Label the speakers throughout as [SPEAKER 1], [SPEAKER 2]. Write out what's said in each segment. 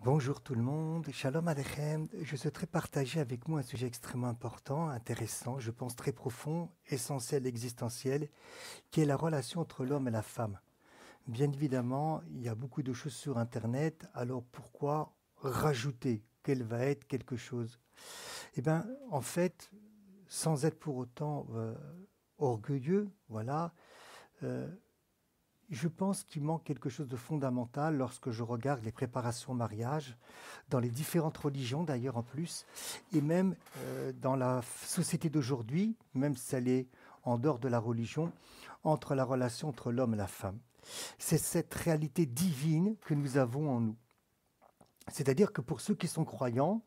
[SPEAKER 1] Bonjour tout le monde, Shalom Aleichem. Je souhaiterais partager avec vous un sujet extrêmement important, intéressant, je pense très profond, essentiel, existentiel, qui est la relation entre l'homme et la femme. Bien évidemment, il y a beaucoup de choses sur Internet, alors pourquoi rajouter quel va être quelque chose? Eh bien, en fait, sans être pour autant orgueilleux, voilà, euh, je pense qu'il manque quelque chose de fondamental lorsque je regarde les préparations au mariage, dans les différentes religions d'ailleurs en plus, et même dans la société d'aujourd'hui, même si elle est en dehors de la religion, entre la relation entre l'homme et la femme. C'est cette réalité divine que nous avons en nous. C'est-à-dire que pour ceux qui sont croyants,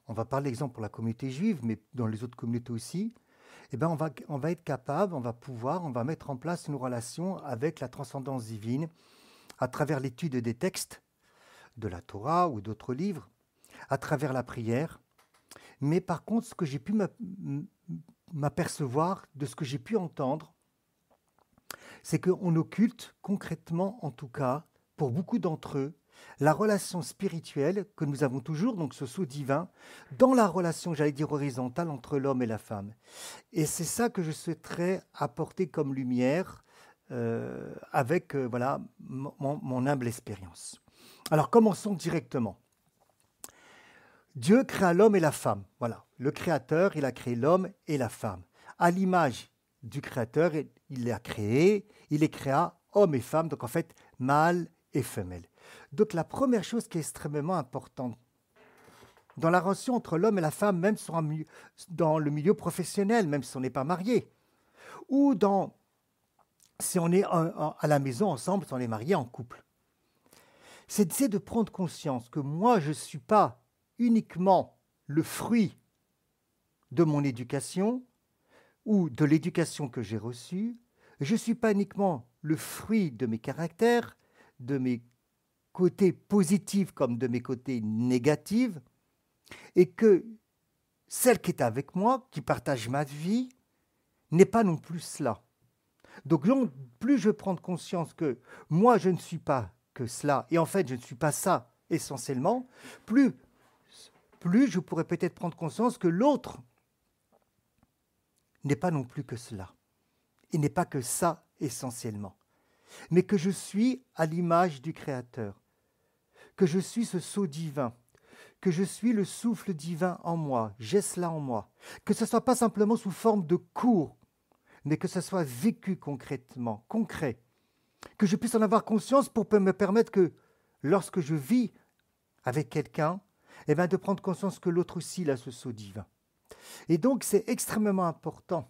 [SPEAKER 1] on va parler exemple pour la communauté juive, mais dans les autres communautés aussi, eh ben on va être capable, on va mettre en place une relation avec la transcendance divine à travers l'étude des textes de la Torah ou d'autres livres, à travers la prière. Mais par contre, ce que j'ai pu m'apercevoir, de ce que j'ai pu entendre, c'est qu'on occulte concrètement, en tout cas, pour beaucoup d'entre eux, la relation spirituelle que nous avons toujours, donc ce sceau divin, dans la relation, j'allais dire, horizontale entre l'homme et la femme. Et c'est ça que je souhaiterais apporter comme lumière avec voilà, mon humble expérience. Alors commençons directement. Dieu créa l'homme et la femme. Voilà, le Créateur, il a créé l'homme et la femme. À l'image du Créateur, il les a créés, il les créa homme et femme, donc en fait mâle et femelle. Donc la première chose qui est extrêmement importante dans la relation entre l'homme et la femme, même dans le milieu professionnel, même si on n'est pas marié, ou si on est à la maison ensemble, si on est marié en couple, c'est d'essayer de prendre conscience que moi, je ne suis pas uniquement le fruit de mon éducation ou de l'éducation que j'ai reçue, je ne suis pas uniquement le fruit de mes caractères, de mes côtés positifs comme de mes côtés négatifs, et que celle qui est avec moi, qui partage ma vie, n'est pas non plus cela. Donc, plus je prends conscience que moi, je ne suis pas que cela, et en fait, je ne suis pas ça essentiellement, plus je pourrais peut-être prendre conscience que l'autre n'est pas non plus que cela. Il n'est pas que ça essentiellement, mais que je suis à l'image du Créateur, que je suis ce sceau divin, que je suis le souffle divin en moi, j'ai cela en moi, que ce ne soit pas simplement sous forme de cours, mais que ce soit vécu concrètement, concret, que je puisse en avoir conscience pour me permettre que lorsque je vis avec quelqu'un, eh bien de prendre conscience que l'autre aussi a ce sceau divin. Et donc c'est extrêmement important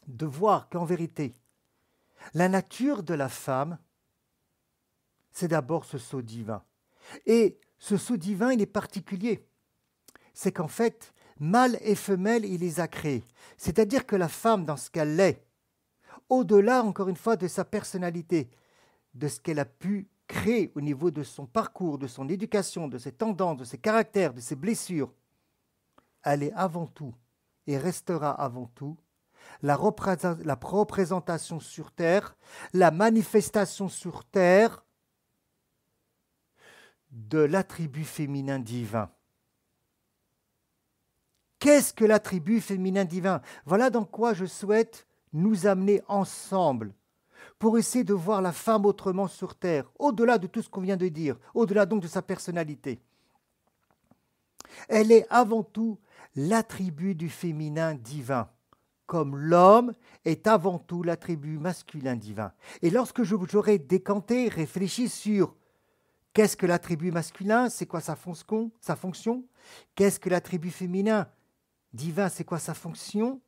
[SPEAKER 1] de voir qu'en vérité, la nature de la femme, c'est d'abord ce sceau divin. Et ce sceau divin, il est particulier. C'est qu'en fait, mâle et femelle, il les a créés. C'est-à-dire que la femme, dans ce qu'elle est, au-delà, encore une fois, de sa personnalité, de ce qu'elle a pu créer au niveau de son parcours, de son éducation, de ses tendances, de ses caractères, de ses blessures, elle est avant tout et restera avant tout la représentation sur terre, la manifestation sur terre de l'attribut féminin divin. Qu'est-ce que l'attribut féminin divin? Voilà dans quoi je souhaite nous amener ensemble pour essayer de voir la femme autrement sur terre, au-delà de tout ce qu'on vient de dire, au-delà donc de sa personnalité. Elle est avant tout l'attribut du féminin divin, comme l'homme est avant tout l'attribut masculin divin. Et lorsque j'aurai décanté, réfléchi sur qu'est-ce que l'attribut masculin, c'est quoi sa fonction, qu'est-ce que l'attribut féminin divin, c'est quoi sa fonction,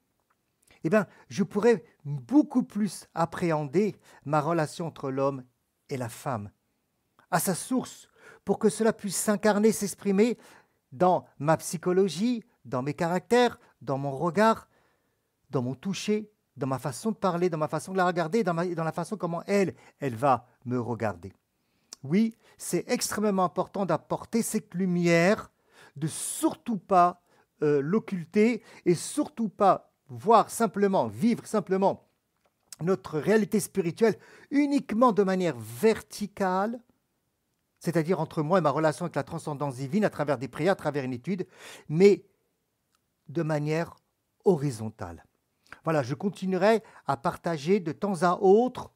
[SPEAKER 1] eh bien, je pourrais beaucoup plus appréhender ma relation entre l'homme et la femme, à sa source, pour que cela puisse s'incarner, s'exprimer dans ma psychologie, dans mes caractères, dans mon regard, dans mon toucher, dans ma façon de parler, dans ma façon de la regarder, dans la façon comment elle va me regarder. Oui, c'est extrêmement important d'apporter cette lumière, de surtout pas l'occulter et surtout pas vivre simplement notre réalité spirituelle uniquement de manière verticale, c'est-à-dire entre moi et ma relation avec la transcendance divine à travers des prières, à travers une étude, mais de manière horizontale. Voilà, je continuerai à partager de temps à autre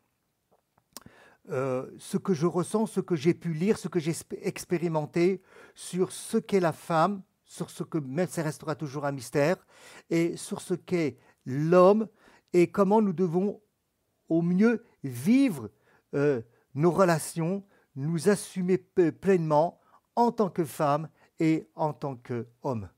[SPEAKER 1] ce que je ressens, ce que j'ai pu lire, ce que j'ai expérimenté sur ce qu'est la femme, sur ce que, même ça restera toujours un mystère, et sur ce qu'est l'homme et comment nous devons au mieux vivre nos relations, nous assumer pleinement en tant que femme et en tant qu'homme.